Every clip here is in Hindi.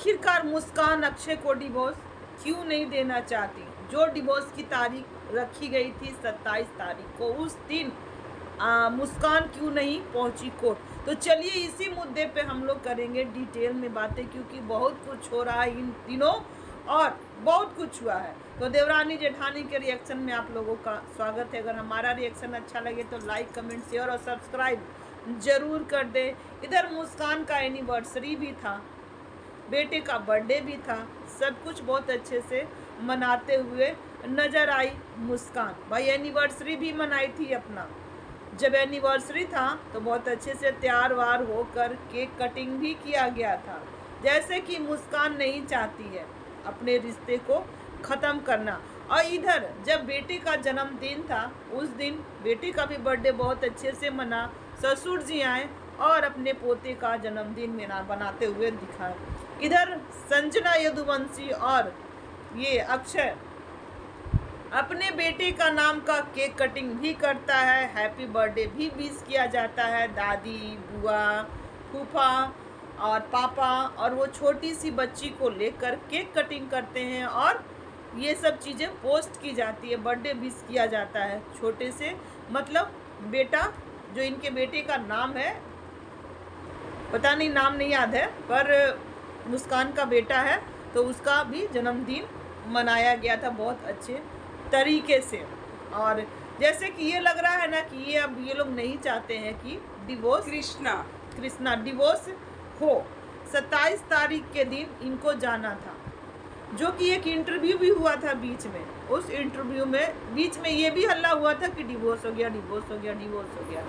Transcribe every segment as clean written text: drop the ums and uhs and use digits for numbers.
आखिरकार मुस्कान अक्षय को डिवोर्स क्यों नहीं देना चाहती। जो डिवोर्स की तारीख रखी गई थी 27 तारीख को, उस दिन मुस्कान क्यों नहीं पहुंची कोर्ट। तो चलिए इसी मुद्दे पे हम लोग करेंगे डिटेल में बातें, क्योंकि बहुत कुछ हो रहा है इन दिनों और बहुत कुछ हुआ है। तो देवरानी जेठानी के रिएक्शन में आप लोगों का स्वागत है। अगर हमारा रिएक्शन अच्छा लगे तो लाइक, कमेंट, शेयर और सब्सक्राइब जरूर कर दे। इधर मुस्कान का एनिवर्सरी भी था, बेटे का बर्थडे भी था, सब कुछ बहुत अच्छे से मनाते हुए नजर आई मुस्कान। भाई एनिवर्सरी भी मनाई थी अपना। जब एनिवर्सरी था तो बहुत अच्छे से तैयार वार होकर केक कटिंग भी किया गया था, जैसे कि मुस्कान नहीं चाहती है अपने रिश्ते को ख़त्म करना। और इधर जब बेटे का जन्मदिन था, उस दिन बेटे का भी बर्थडे बहुत अच्छे से मना, ससुर जी आए और अपने पोते का जन्मदिन बनाते हुए दिखाए। इधर संजना यदुवंशी और ये अक्षय अपने बेटे का नाम का केक कटिंग भी करता है, हैप्पी बर्थडे भी विश किया जाता है। दादी, बुआ, फूफा और पापा और वो छोटी सी बच्ची को लेकर केक कटिंग करते हैं और ये सब चीज़ें पोस्ट की जाती है, बर्थडे विश किया जाता है छोटे से, मतलब बेटा जो इनके बेटे का नाम है, पता नहीं नाम नहीं याद है, पर मुस्कान का बेटा है, तो उसका भी जन्मदिन मनाया गया था बहुत अच्छे तरीके से। और जैसे कि ये लग रहा है ना कि ये अब ये लोग नहीं चाहते हैं कि डिवोर्स कृष्णा डिवोर्स हो। 27 तारीख के दिन इनको जाना था, जो कि एक इंटरव्यू भी हुआ था बीच में। उस इंटरव्यू में बीच में ये भी हल्ला हुआ था कि डिवोर्स हो गया, डिवोर्स हो गया, डिवोर्स हो गया।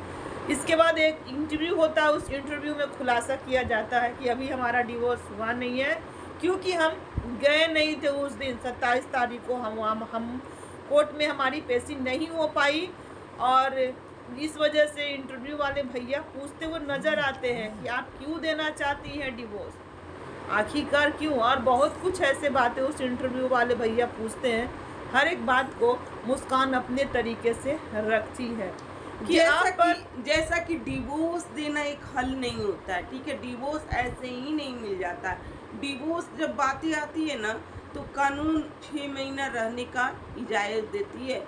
इसके बाद एक इंटरव्यू होता है, उस इंटरव्यू में खुलासा किया जाता है कि अभी हमारा डिवोर्स हुआ नहीं है, क्योंकि हम गए नहीं थे उस दिन 27 तारीख को। हम कोर्ट में हमारी पेशी नहीं हो पाई और इस वजह से इंटरव्यू वाले भैया पूछते हुए नज़र आते हैं कि आप क्यों देना चाहती हैं डिवोर्स, आखिरकार क्यों। और बहुत कुछ ऐसे बातें उस इंटरव्यू वाले भैया पूछते हैं। हर एक बात को मुस्कान अपने तरीके से रखती है कि जैसा कि डिवोर्स देना एक हल नहीं होता है, ठीक है। डिवोर्स ऐसे ही नहीं मिल जाता है। डिवोर्स जब बातें आती है ना, तो कानून 6 महीना रहने का इजाज़त देती है।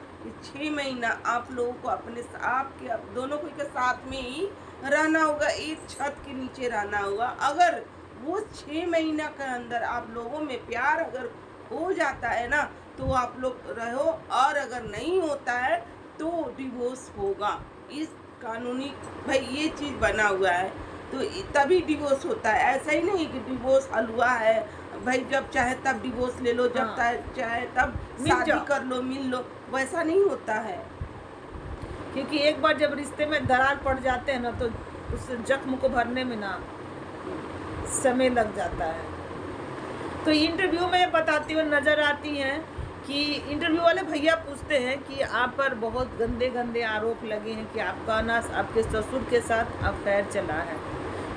6 महीना आप लोगों को अपने आपके दोनों को के साथ में ही रहना होगा, एक छत के नीचे रहना होगा। अगर वो 6 महीना के अंदर आप लोगों में प्यार अगर हो जाता है ना, तो आप लोग रहो, और अगर नहीं होता है तो डिवोर्स होगा। इस कानूनी भाई ये चीज़ बना हुआ है, तो तभी डिवोर्स होता है। ऐसा ही नहीं कि डिवोर्स हलवा है भाई, जब चाहे तब डिवोर्स ले लो, जब चाहे तब शादी कर लो, मिल लो, वैसा नहीं होता है। क्योंकि एक बार जब रिश्ते में दरार पड़ जाते हैं ना, तो उस जख्म को भरने में ना समय लग जाता है। तो इंटरव्यू में बताती हुई नज़र आती हैं कि इंटरव्यू वाले भैया पूछते हैं कि आप पर बहुत गंदे गंदे आरोप लगे हैं कि आपका ना आपके ससुर के साथ अफेयर चला है।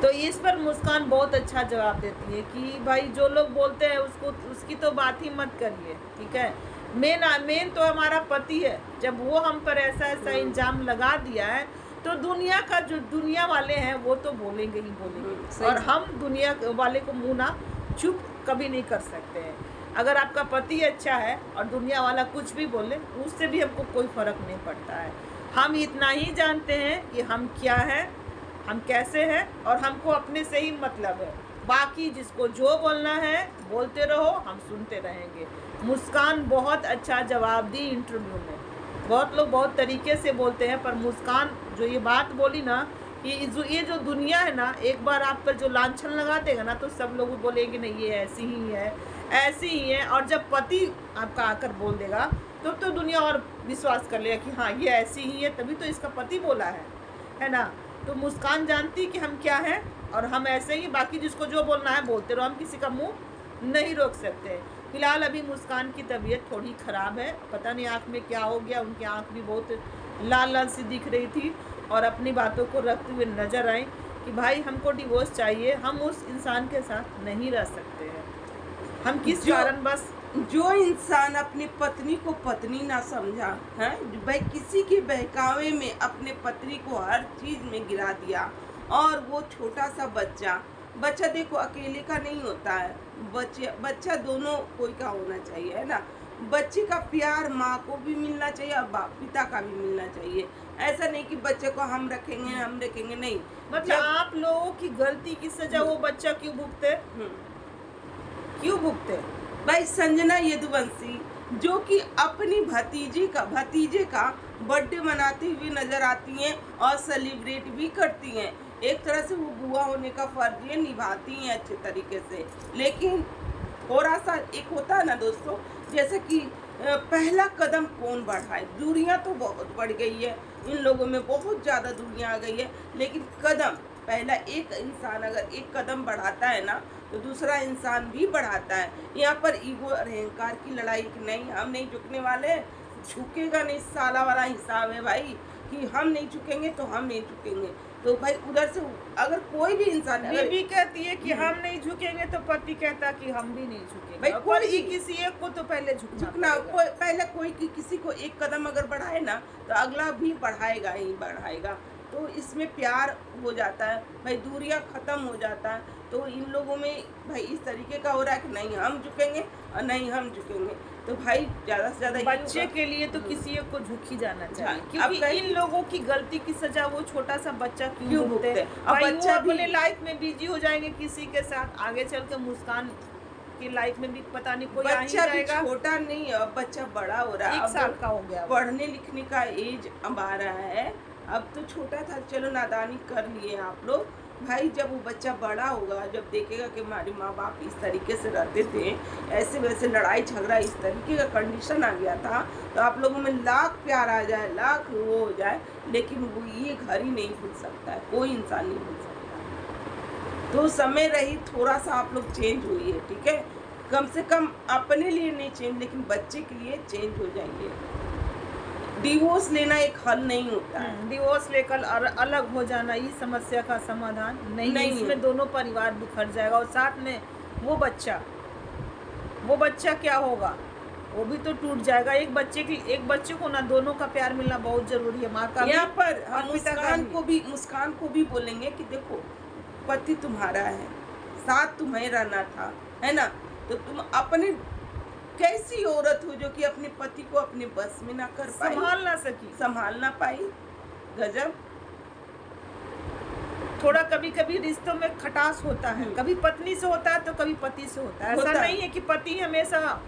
तो इस पर मुस्कान बहुत अच्छा जवाब देती है कि भाई जो लोग बोलते हैं उसकी तो बात ही मत करिए, ठीक है। मेन तो हमारा पति है। जब वो हम पर ऐसा इल्ज़ाम लगा दिया है, तो दुनिया का जो दुनिया वाले हैं वो तो बोलेंगे ही बोलेंगे, और हम दुनिया वाले को मुँह ना चुप कभी नहीं कर सकते हैं। अगर आपका पति अच्छा है और दुनिया वाला कुछ भी बोले, उससे भी हमको कोई फ़र्क नहीं पड़ता है। हम इतना ही जानते हैं कि हम क्या हैं, हम कैसे हैं, और हमको अपने से ही मतलब है। बाकी जिसको जो बोलना है बोलते रहो, हम सुनते रहेंगे। मुस्कान बहुत अच्छा जवाब दी इंटरव्यू में। बहुत लोग बहुत तरीके से बोलते हैं, पर मुस्कान जो ये बात बोली ना कि ये जो दुनिया है ना, एक बार आप पर जो लांछन लगा देगा ना, तो सब लोग बोलेंगे नहीं ये ऐसी ही है, ऐसी ही है। और जब पति आपका आकर बोल देगा तो दुनिया और विश्वास कर लेगा कि हाँ ये ऐसी ही है, तभी तो इसका पति बोला है ना। तो मुस्कान जानती कि हम क्या हैं, और हम ऐसे ही, बाकी जिसको जो बोलना है बोलते रहो, हम किसी का मुंह नहीं रोक सकते। फिलहाल अभी मुस्कान की तबीयत थोड़ी ख़राब है, पता नहीं आँख में क्या हो गया। उनकी आँख भी बहुत लाल लाल सी दिख रही थी, और अपनी बातों को रखते हुए नज़र आए कि भाई हमको डिवोर्स चाहिए, हम उस इंसान के साथ नहीं रह सकते हैं। हम किस कारण बस जो इंसान अपनी पत्नी को पत्नी ना समझा है भाई, किसी के बहकावे में अपने पत्नी को हर चीज़ में गिरा दिया, और वो छोटा सा बच्चा बच्चा देखो अकेले का नहीं होता है, बच्चा दोनों कोई का होना चाहिए, है ना। बच्चे का प्यार माँ को भी मिलना चाहिए और बाप पिता का भी मिलना चाहिए। ऐसा नहीं कि बच्चे को हम रखेंगे नहीं। मतलब जब आप लोगों की गलती की सजा वो बच्चा क्यों भुगते? हम्म, क्यों भुगते? भाई संजना यदुवंशी जो कि अपनी भतीजे का बर्थडे मनाती हुई नजर आती हैं और सेलिब्रेट भी करती हैं। एक तरह से वो बुआ होने का फर्ज ये निभाती हैं अच्छे तरीके से। लेकिन थोड़ा सा एक होता है ना दोस्तों, जैसे कि पहला कदम कौन बढ़ाए। दूरियां तो बहुत बढ़ गई है, इन लोगों में बहुत ज़्यादा दूरियां आ गई है, लेकिन कदम पहला एक इंसान अगर एक कदम बढ़ाता है ना तो दूसरा इंसान भी बढ़ाता है। यहाँ पर ईगो और अहंकार की लड़ाई कि नहीं हम नहीं झुकने वाले, झुकेगा नहीं साला वाला हिसाब है भाई, कि हम नहीं झुकेंगे तो हम नहीं झुकेंगे। तो भाई उधर से अगर कोई भी इंसान बीवी कहती है कि हम नहीं झुकेंगे तो पति कहता कि हम भी नहीं झुकेंगे। भाई और कोई पति किसी एक को तो पहले झुकना पहले कोई किसी को एक कदम अगर बढ़ाए ना तो अगला भी बढ़ाएगा ही बढ़ाएगा। तो इसमें प्यार हो जाता है भाई, दूरियां खत्म हो जाता है। तो इन लोगों में भाई इस तरीके का हो रहा है कि नहीं हम झुकेंगे और नहीं हम झुकेंगे। तो भाई ज्यादा से ज्यादा बच्चे के लिए तो किसी एक को झुक ही जाना चाहिए, हाँ, क्योंकि इन लोगों की गलती की सजा वो छोटा सा बच्चा क्यों क्यों भुगते? भुगते? अब भाई वो बच्चा भी- अपने लाइफ में बिजी हो जाएंगे किसी के साथ, आगे चल के मुस्कान की लाइफ में भी पता नहीं कोई आ ही बच्चा भी जाएगा। छोटा नहीं, अब बच्चा बड़ा हो रहा है, 1 साल का हो गया वो। पढ़ने लिखने का एज अब आ रहा है। अब तो छोटा था चलो नादानी कर लिए आप लोग, भाई जब वो बच्चा बड़ा होगा, जब देखेगा कि हमारे माँ बाप इस तरीके से रहते थे, ऐसे वैसे लड़ाई झगड़ा इस तरीके का कंडीशन आ गया था, तो आप लोगों में लाख प्यार आ जाए, लाख वो हो जाए, लेकिन वो ये घर ही नहीं भूल सकता है, कोई इंसान नहीं भूल सकता। तो समय रही थोड़ा सा आप लोग चेंज हुई है, ठीक है, कम से कम अपने लिए नहीं चेंज लेकिन बच्चे के लिए चेंज हो जाएंगे। डिवोर्स लेना एक हल नहीं होता है। डिवोर्स लेकर अलग हो जाना ये समस्या का समाधान नहीं, इसमें दोनों परिवार बिखर जाएगा और साथ में वो बच्चा क्या होगा, वो भी तो टूट जाएगा। एक बच्चे को ना दोनों का प्यार मिलना बहुत जरूरी है, माँ का भी यहाँ पर और हम पिता का भी। मुस्कान को भी बोलेंगे कि देखो पति तुम्हारा है, साथ तुम्हें रहना था, है ना, तो तुम अपने कैसी औरत हो जो कि अपने पति को अपने बस में ना कर पाई, संभाल ना पाई। गजब। थोड़ा कभी कभी रिश्तों में खटास होता है, कभी पत्नी से होता है तो कभी पति से होता है। ऐसा नहीं है कि पति हमेशा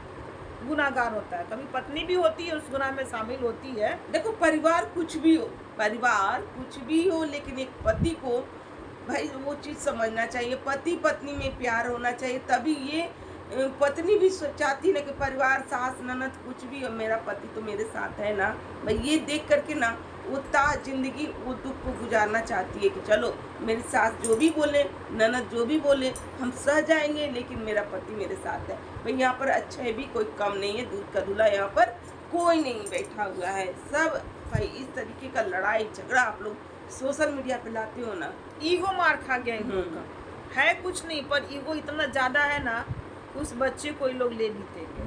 गुनाहगार होता है, कभी पत्नी भी होती है उस गुनाह में शामिल होती है। देखो परिवार कुछ भी हो लेकिन एक पति को भाई वो चीज़ समझना चाहिए, पति पत्नी में प्यार होना चाहिए, तभी ये पत्नी भी चाहती ना कि परिवार सास ननद कुछ भी हो, मेरा पति तो मेरे साथ है ना भाई, ये देख करके ना वो जिंदगी वो दुख को गुजारना चाहती है कि चलो मेरी सास जो भी बोले, ननद जो भी बोले हम सह जाएंगे, लेकिन मेरा पति मेरे साथ है। भाई यहाँ पर अच्छा है भी कोई कम नहीं है, दूध का दूल्हा यहाँ पर कोई नहीं बैठा हुआ है। सब भाई इस तरीके का लड़ाई झगड़ा आप लोग सोशल मीडिया पे लाते हो ना, ईगो मार खा गया इन लोग का, है कुछ नहीं पर ईगो इतना ज्यादा है ना, उस बच्चे को लोग ले भी देंगे।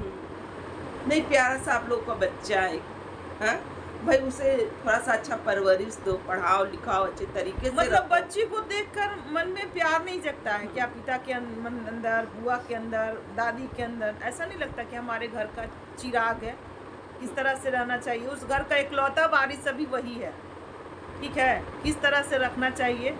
नहीं प्यारा सा आप लोग का बच्चा है, हाँ भाई उसे थोड़ा सा अच्छा परवरिश दो, पढ़ाओ लिखाओ अच्छे तरीके से। मतलब बच्ची को देखकर मन में प्यार नहीं जगता है क्या? पिता के मन अंदर, बुआ के अंदर, दादी के अंदर ऐसा नहीं लगता कि हमारे घर का चिराग है, किस तरह से रहना चाहिए, उस घर का इकलौता वारिस अभी वही है, ठीक है, किस तरह से रखना चाहिए।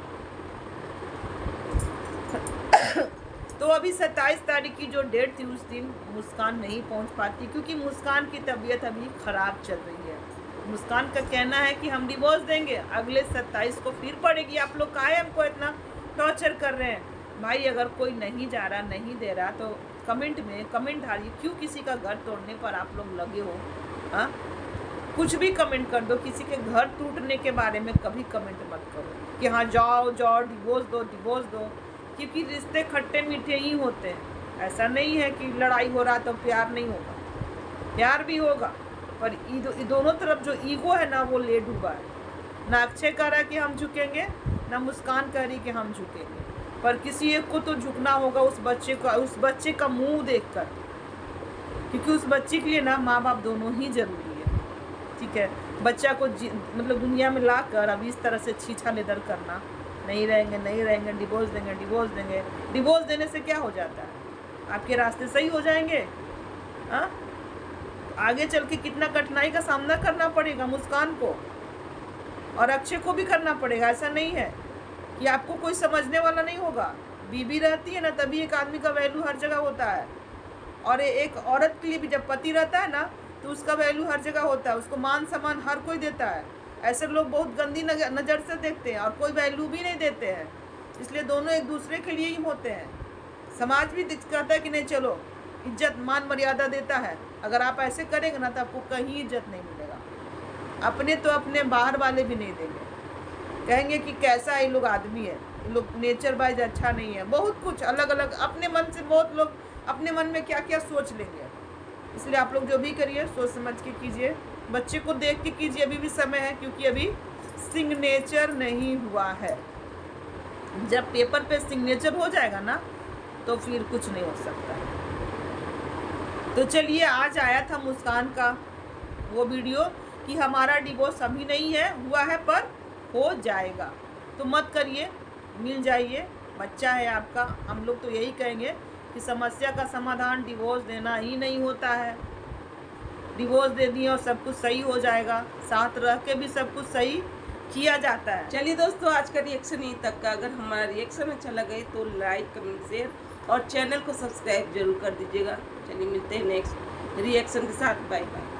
तो अभी 27 तारीख की जो डेट थी उस दिन मुस्कान नहीं पहुंच पाती, क्योंकि मुस्कान की तबीयत अभी ख़राब चल रही है। मुस्कान का कहना है कि हम डिवोर्स देंगे, अगले 27 को फिर पड़ेगी। आप लोग काहे हमको इतना टॉर्चर कर रहे हैं? भाई अगर कोई नहीं जा रहा, नहीं दे रहा तो कमेंट में कमेंट डालिए, क्यों किसी का घर तोड़ने पर आप लोग लगे हो? हाँ कुछ भी कमेंट कर दो, किसी के घर टूटने के बारे में कभी कमेंट मत करो कि हाँ जाओ डिवोर्स दो, क्योंकि रिश्ते खट्टे मीठे ही होते हैं। ऐसा नहीं है कि लड़ाई हो रहा तो प्यार नहीं होगा, प्यार भी होगा, पर दोनों तरफ जो ईगो है ना वो ले डूबा है। ना अक्षय कह रहा है कि हम झुकेंगे, ना मुस्कान कह रही कि हम झुकेंगे, पर किसी एक को तो झुकना होगा उस बच्चे का मुंह देखकर, क्योंकि उस बच्चे के लिए ना माँ बाप दोनों ही जरूरी है, ठीक है। बच्चा को मतलब दुनिया में ला कर अब इस तरह से छीछा लेदर करना नहीं रहेंगे, नहीं रहेंगे, डिवोर्स देंगे, डिवोर्स देंगे। डिवोर्स देने से क्या हो जाता है? आपके रास्ते सही हो जाएंगे। हाँ, आगे चल के कितना कठिनाई का सामना करना पड़ेगा मुस्कान को, और अक्षय को भी करना पड़ेगा। ऐसा नहीं है कि आपको कोई समझने वाला नहीं होगा। बीबी रहती है ना, तभी एक आदमी का वैल्यू हर जगह होता है, और एक औरत के लिए भी जब पति रहता है ना, तो उसका वैल्यू हर जगह होता है, उसको मान सम्मान हर कोई देता है। ऐसे लोग बहुत गंदी नज़र से देखते हैं और कोई वैल्यू भी नहीं देते हैं, इसलिए दोनों एक दूसरे के लिए ही होते हैं। समाज भी कहता है कि नहीं, चलो इज्जत मान मर्यादा देता है। अगर आप ऐसे करेंगे ना तो आपको कहीं इज्जत नहीं मिलेगा। अपने तो अपने, बाहर वाले भी नहीं देंगे, कहेंगे कि कैसा ये लोग आदमी है, ये लोग नेचर वाइज अच्छा नहीं है। बहुत कुछ अलग अलग अपने मन से, बहुत लोग अपने मन में क्या क्या सोच लेंगे। इसलिए आप लोग जो भी करिए सोच समझ के कीजिए, बच्चे को देख के कीजिए। अभी भी समय है, क्योंकि अभी सिग्नेचर नहीं हुआ है। जब पेपर पे सिग्नेचर हो जाएगा ना, तो फिर कुछ नहीं हो सकता। तो चलिए, आज आया था मुस्कान का वो वीडियो कि हमारा डिवोर्स अभी नहीं है, हुआ है पर हो जाएगा। तो मत करिए, मिल जाइए, बच्चा है आपका। हम लोग तो यही कहेंगे कि समस्या का समाधान डिवोर्स देना ही नहीं होता है। डिवोर्स दे दिए और सब कुछ सही हो जाएगा, साथ रह के भी सब कुछ सही किया जाता है। चलिए दोस्तों, आज का रिएक्शन यहीं तक का। अगर हमारा रिएक्शन अच्छा लगे तो लाइक, कमेंट, शेयर और चैनल को सब्सक्राइब जरूर कर दीजिएगा। चलिए, मिलते हैं नेक्स्ट रिएक्शन के साथ। Bye bye.